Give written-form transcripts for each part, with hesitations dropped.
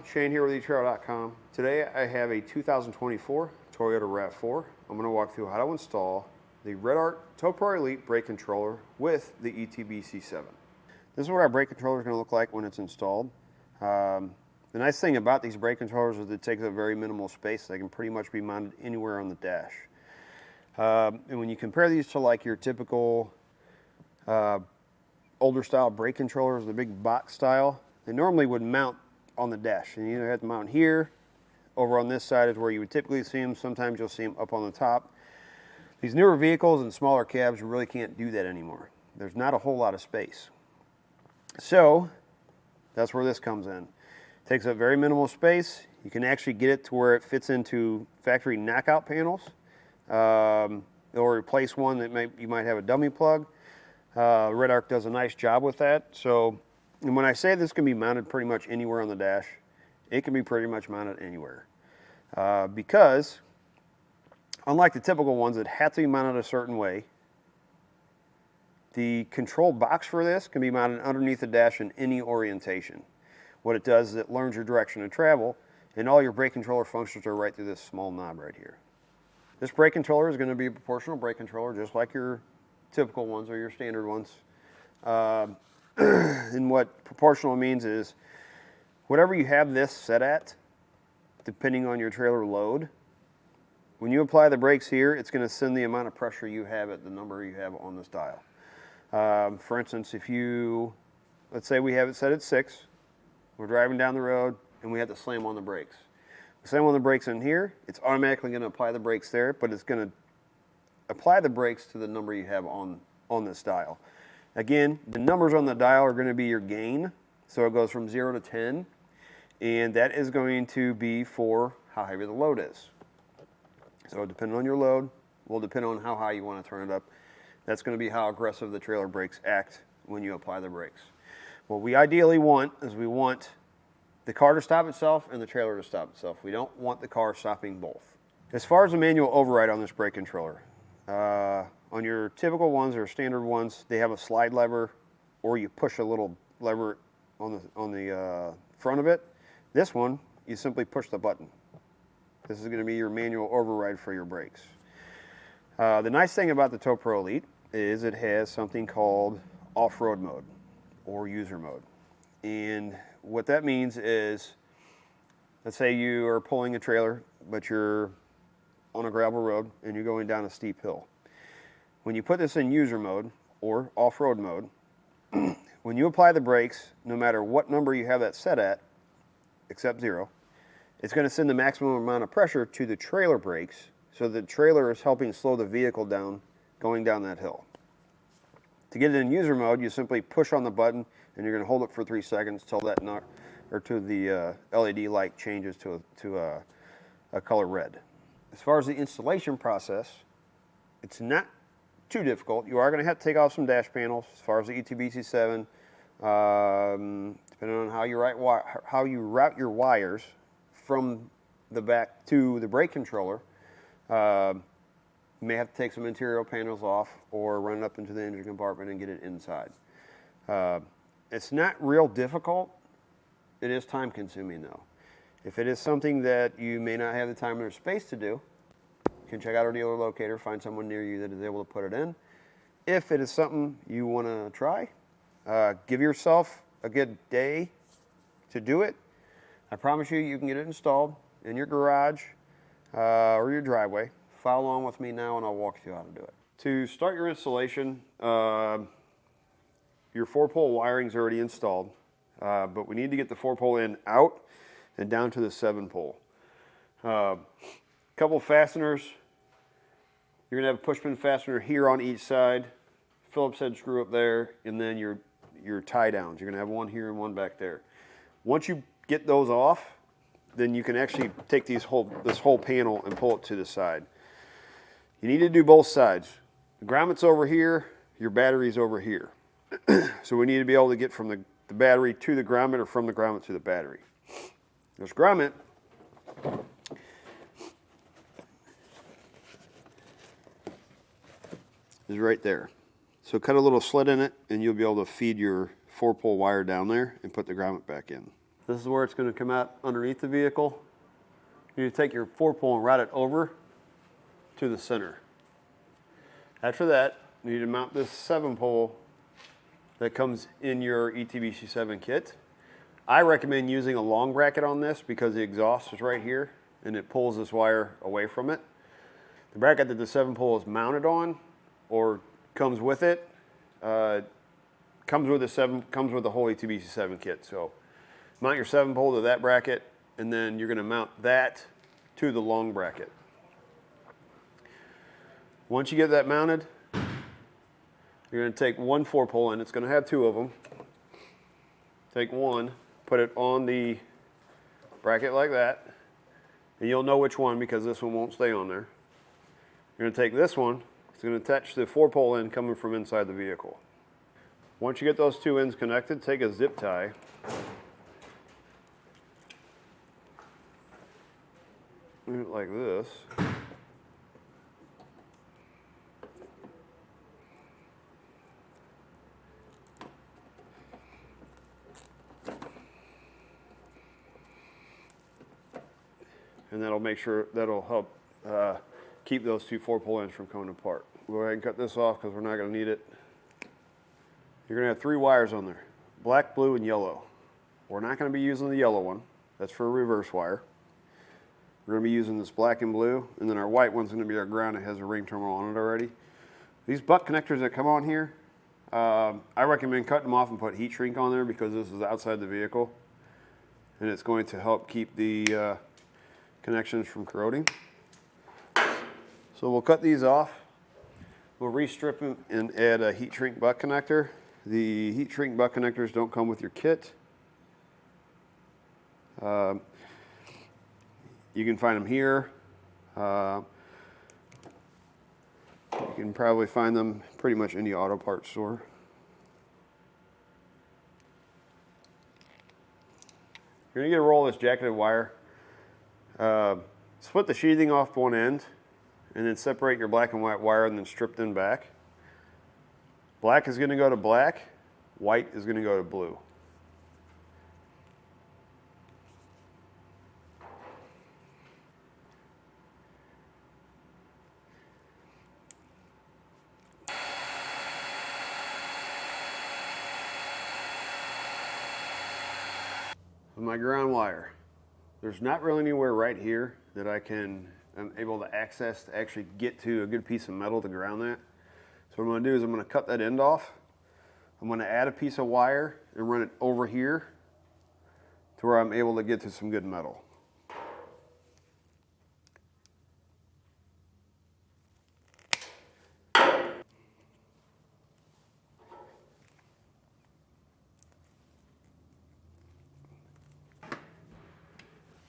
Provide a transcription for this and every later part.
Shane here with etrailer.com. Today I have a 2024 Toyota RAV4. I'm going to walk through how to install the Redarc Tow-Pro Elite brake controller with the ETBC7. This is what our brake controller is going to look like when it's installed. The nice thing about these brake controllers is it takes up very minimal space. They can pretty much be mounted anywhere on the dash. And when you compare these to like your typical older style brake controllers, the big box style, they normally would mount on the dash. And you either have to mount here, over on this side is where you would typically see them. Sometimes you'll see them up on the top. These newer vehicles and smaller cabs, you really can't do that anymore. There's not a whole lot of space. So that's where this comes in. It takes up very minimal space. You can actually get it to where it fits into factory knockout panels. Or replace one that you might have a dummy plug. Redarc does a nice job with that. So, and when I say this can be mounted pretty much anywhere on the dash, it can be pretty much mounted anywhere. Because, unlike the typical ones that have to be mounted a certain way, the control box for this can be mounted underneath the dash in any orientation. What it does is it learns your direction of travel, and all your brake controller functions are right through this small knob right here. This brake controller is going to be a proportional brake controller, just like your typical ones or your standard ones. And what proportional means is whatever you have this set at, depending on your trailer load, when you apply the brakes here, it's going to send the amount of pressure you have at the number you have on this dial. For instance, if you, let's say we have it set at 6, we're driving down the road and we have to slam on the brakes. Slam on the brakes in here, it's automatically going to apply the brakes there, but it's going to apply the brakes to the number you have on this dial. Again, the numbers on the dial are going to be your gain, so it goes from 0 to 10, and that is going to be for how heavy the load is. So depending on your load, will depend on how high you want to turn it up. That's going to be how aggressive the trailer brakes act when you apply the brakes. What we ideally want is we want the car to stop itself and the trailer to stop itself. We don't want the car stopping both. As far as the manual override on this brake controller, on your typical ones or standard ones, they have a slide lever, or you push a little lever on the front of it. This one, you simply push the button. This is going to be your manual override for your brakes. The nice thing about the Tow-Pro Elite is it has something called off-road mode or user mode. And what that means is, let's say you are pulling a trailer, but you're on a gravel road and you're going down a steep hill. When you put this in user mode or off-road mode, when you apply the brakes, no matter what number you have that set at, except 0, it's going to send the maximum amount of pressure to the trailer brakes, so the trailer is helping slow the vehicle down going down that hill. To get it in user mode, you simply push on the button and you're going to hold it for 3 seconds till that till the LED light changes to a color red. As far as the installation process, it's not too difficult. You are going to have to take off some dash panels. As far as the ETBC7, depending on how you route your wires from the back to the brake controller, you may have to take some interior panels off or run it up into the engine compartment and get it inside. It's not real difficult. It is time consuming though. If it is something that you may not have the time or space to do, you can check out our dealer locator, find someone near you that is able to put it in. If it is something you want to try, give yourself a good day to do it. I promise you can get it installed in your garage or your driveway. Follow along with me now and I'll walk you how to do it. To start your installation, your 4-pole wiring is already installed, but we need to get the 4-pole in out and down to the 7-pole. Couple fasteners. You're going to have a pushpin fastener here on each side, Phillips head screw up there, and then your tie downs. You're going to have one here and one back there. Once you get those off, then you can actually take this whole panel and pull it to the side. You need to do both sides. The grommet's over here, your battery's over here. So we need to be able to get from the battery to the grommet or from the grommet to the battery. This grommet is right there. So cut a little slit in it and you'll be able to feed your 4-pole wire down there and put the grommet back in. This is where it's going to come out underneath the vehicle. You need to take your 4-pole and route it over to the center. After that, you need to mount this 7-pole that comes in your ETBC7 kit. I recommend using a long bracket on this because the exhaust is right here and it pulls this wire away from it. The bracket that the 7-pole is mounted on or comes with it, comes with the whole ETBC7 kit. So mount your 7-pole to that bracket, and then you're going to mount that to the long bracket. Once you get that mounted, you're going to take one 4-pole in. It's going to have 2 of them. Take one, put it on the bracket like that, and you'll know which one because this one won't stay on there. You're going to take this one. It's going to attach the 4-pole in coming from inside the vehicle. Once you get those 2 ends connected, take a zip tie. Do it like this. And that'll help keep those 2 4-pole ends from coming apart. We'll go ahead and cut this off because we're not going to need it. You're going to have 3 wires on there, black, blue, and yellow. We're not going to be using the yellow one. That's for a reverse wire. We're going to be using this black and blue, and then our white one's going to be our ground. It has a ring terminal on it already. These butt connectors that come on here, I recommend cutting them off and put heat shrink on there because this is outside the vehicle, and it's going to help keep the connections from corroding. So we'll cut these off. We'll restrip them and add a heat shrink butt connector. The heat shrink butt connectors don't come with your kit. You can find them here. You can probably find them pretty much in the auto parts store. You're going to get a roll of this jacketed wire. Split the sheathing off one end and then separate your black and white wire and then strip them back. Black is going to go to black, white is going to go to blue. My ground wire. There's not really anywhere right here that I'm able to access to actually get to a good piece of metal to ground that. So what I'm going to do is I'm going to cut that end off. I'm going to add a piece of wire and run it over here to where I'm able to get to some good metal.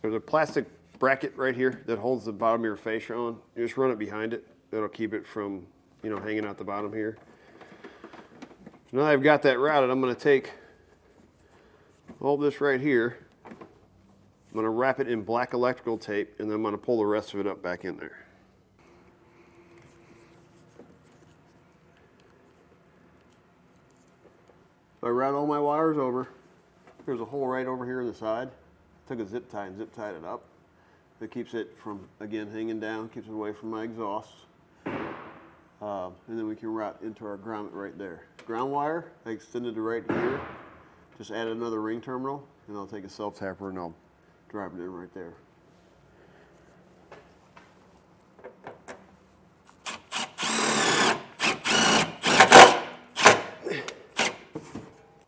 There's a plastic bracket right here that holds the bottom of your fascia on. You just run it behind it. It'll keep it from, hanging out the bottom here. So now that I've got that routed, I'm going to take all this right here. I'm going to wrap it in black electrical tape, and then I'm going to pull the rest of it up back in there. So I route all my wires over. There's a hole right over here on the side. Took a zip tie and zip tied it up. It keeps it from, again, hanging down, keeps it away from my exhaust. And then we can route into our grommet right there. Ground wire, I extended it right here. Just add another ring terminal, and I'll take a self-tapper and I'll drive it in right there.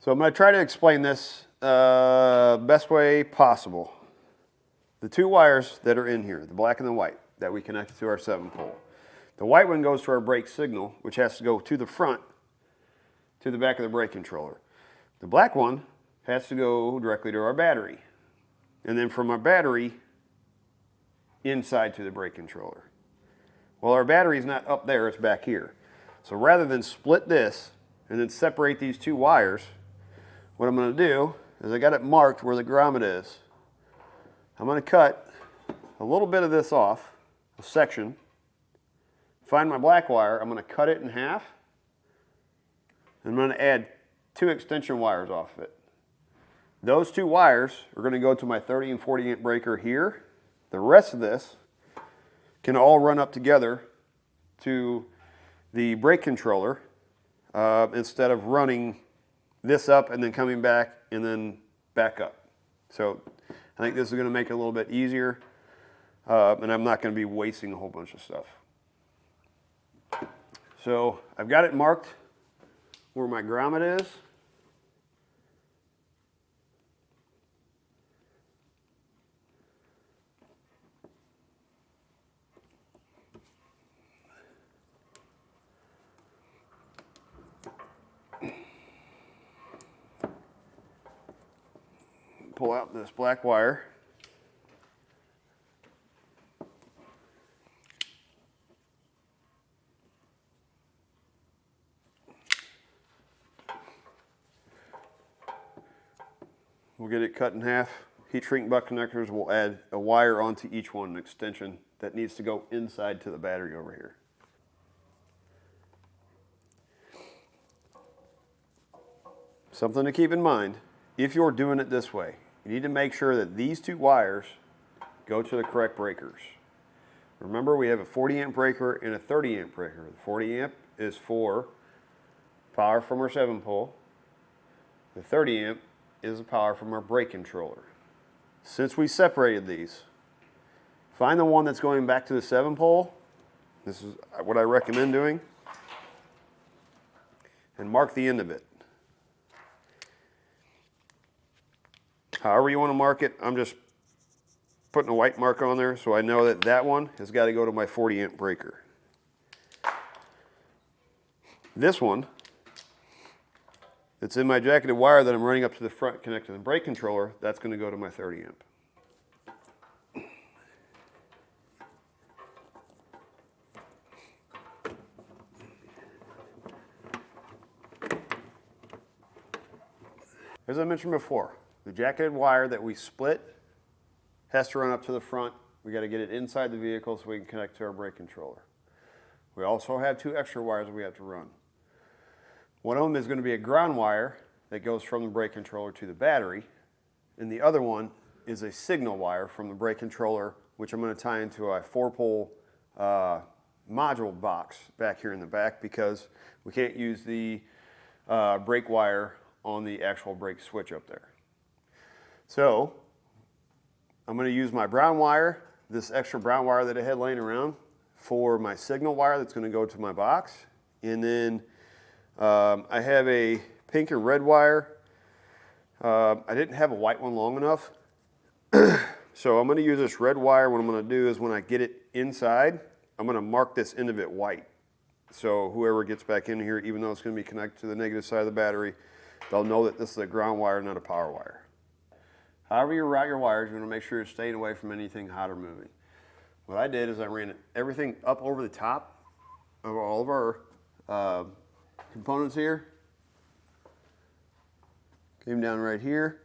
So I'm going to try to explain this best way possible. The 2 wires that are in here, the black and the white, that we connected to our 7-pole. The white one goes to our brake signal, which has to go to the front, to the back of the brake controller. The black one has to go directly to our battery. And then from our battery, inside to the brake controller. Well, our battery's not up there, it's back here. So rather than split this and then separate these 2 wires, what I'm going to do is I got it marked where the grommet is. I'm going to cut a little bit of this off, a section. Find my black wire, I'm going to cut it in half. And I'm going to add 2 extension wires off of it. Those two wires are going to go to my 30 and 40 amp breaker here. The rest of this can all run up together to the brake controller instead of running this up and then coming back and then back up. So I think this is going to make it a little bit easier, and I'm not going to be wasting a whole bunch of stuff. So I've got it marked where my grommet is. Pull out this black wire. We'll get it cut in half. Heat shrink butt connectors will add a wire onto each one, an extension that needs to go inside to the battery over here. Something to keep in mind, if you're doing it this way, you need to make sure that these two wires go to the correct breakers. Remember, we have a 40 amp breaker and a 30 amp breaker. The 40 amp is for power from our 7-pole. The 30 amp is the power from our brake controller. Since we separated these, find the one that's going back to the 7-pole. This is what I recommend doing. And mark the end of it. However you want to mark it, I'm just putting a white mark on there so I know that that one has got to go to my 40 amp breaker. This one, it's in my jacketed wire that I'm running up to the front connected to the brake controller, that's going to go to my 30 amp. As I mentioned before, the jacketed wire that we split has to run up to the front. We got to get it inside the vehicle so we can connect to our brake controller. We also have two extra wires that we have to run. One of them is going to be a ground wire that goes from the brake controller to the battery, and the other one is a signal wire from the brake controller, which I'm going to tie into a 4-pole module box back here in the back because we can't use the brake wire on the actual brake switch up there. So I'm going to use my brown wire, this extra brown wire that I had laying around, for my signal wire that's going to go to my box. And then I have a pink and red wire. I didn't have a white one long enough. So I'm going to use this red wire. What I'm going to do is when I get it inside, I'm going to mark this end of it white. So whoever gets back in here, even though it's going to be connected to the negative side of the battery, they'll know that this is a ground wire, not a power wire. However you route your wires, you want to make sure you're staying away from anything hot or moving. What I did is I ran everything up over the top of all of our components here. Came down right here.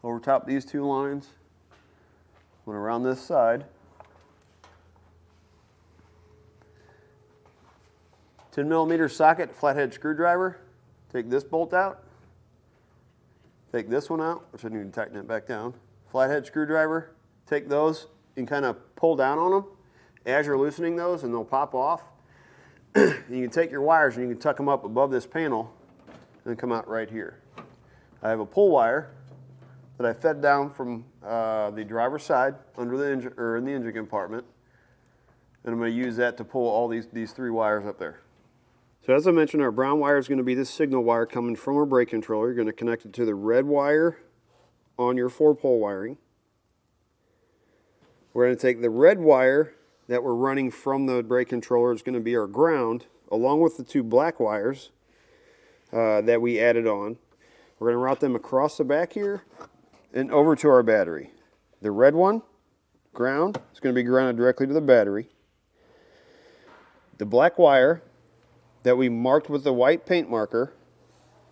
Over top these two lines. Went around this side. 10mm socket, flathead screwdriver. Take this bolt out. Take this one out, which I need to tighten it back down. Flathead screwdriver. Take those and kind of pull down on them as you're loosening those, and they'll pop off. You can take your wires and you can tuck them up above this panel and come out right here. I have a pull wire that I fed down from the driver's side under the engine, or in the engine compartment, and I'm going to use that to pull all these three wires up there. So as I mentioned, our brown wire is going to be this signal wire coming from our brake controller. You're going to connect it to the red wire on your 4-pole wiring. We're going to take the red wire that we're running from the brake controller, is going to be our ground, along with the two black wires that we added on. We're going to route them across the back here and over to our battery. The red one, ground, is going to be grounded directly to the battery. The black wire that we marked with the white paint marker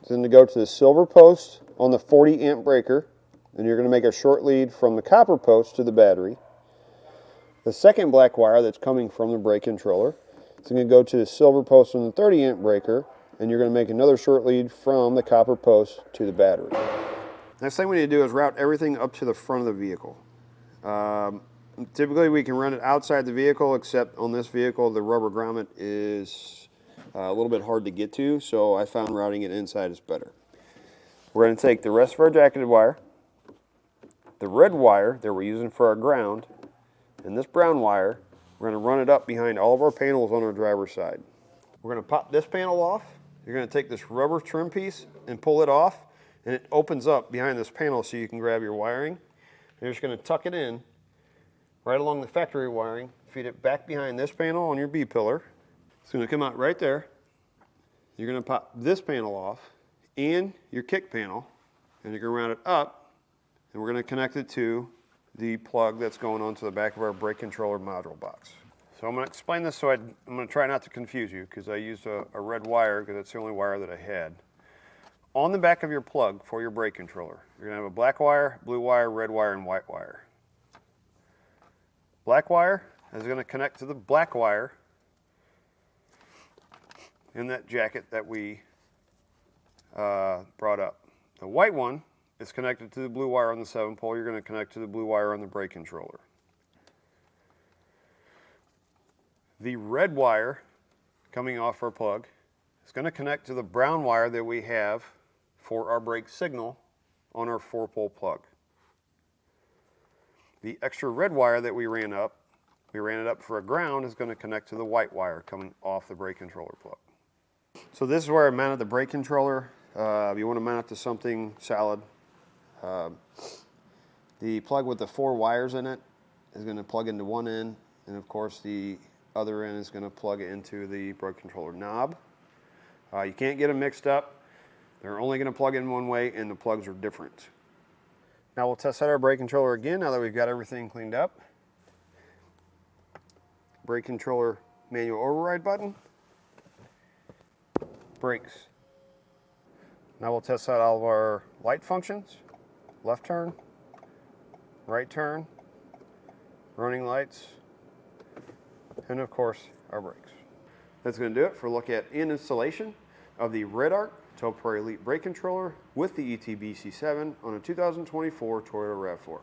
is going to go to the silver post on the 40 amp breaker, and you're going to make a short lead from the copper post to the battery. The second black wire that's coming from the brake controller is going to go to the silver post on the 30 amp breaker, and and you're going to make another short lead from the copper post to the battery. Next thing we need to do is route everything up to the front of the vehicle. Typically we can run it outside the vehicle, except on this vehicle the rubber grommet is a little bit hard to get to, so I found routing it inside is better. We're going to take the rest of our jacketed wire, the red wire that we're using for our ground, and this brown wire, we're going to run it up behind all of our panels on our driver's side. We're going to pop this panel off. You're going to take this rubber trim piece and pull it off, and it opens up behind this panel so you can grab your wiring. You're just going to tuck it in right along the factory wiring, feed it back behind this panel on your B-pillar. It's going to come out right there. You're going to pop this panel off and your kick panel, and you're going to round it up, and we're going to connect it to the plug that's going onto the back of our brake controller module box. So I'm going to explain this, so I'm going to try not to confuse you, because I used a red wire because that's the only wire that I had. On the back of your plug for your brake controller, you're going to have a black wire, blue wire, red wire, and white wire. Black wire is going to connect to the black wire in that jacket that we brought up. The white one is connected to the blue wire on the 7-pole. You're going to connect to the blue wire on the brake controller. The red wire coming off our plug is going to connect to the brown wire that we have for our brake signal on our 4-pole plug. The extra red wire that we ran it up for a ground, is going to connect to the white wire coming off the brake controller plug. So this is where I mounted the brake controller. You want to mount it to something solid. The plug with the 4 wires in it is going to plug into one end, and of course the other end is going to plug into the brake controller knob. You can't get them mixed up. They're only going to plug in one way, and the plugs are different. Now we'll test out our brake controller again now that we've got everything cleaned up. Brake controller manual override button. Brakes. Now we'll test out all of our light functions. Left turn, right turn, running lights, and of course our brakes. That's going to do it for a look at installation of the Redarc Tow-Pro Elite brake controller with the ETB C7 on a 2024 Toyota RAV4.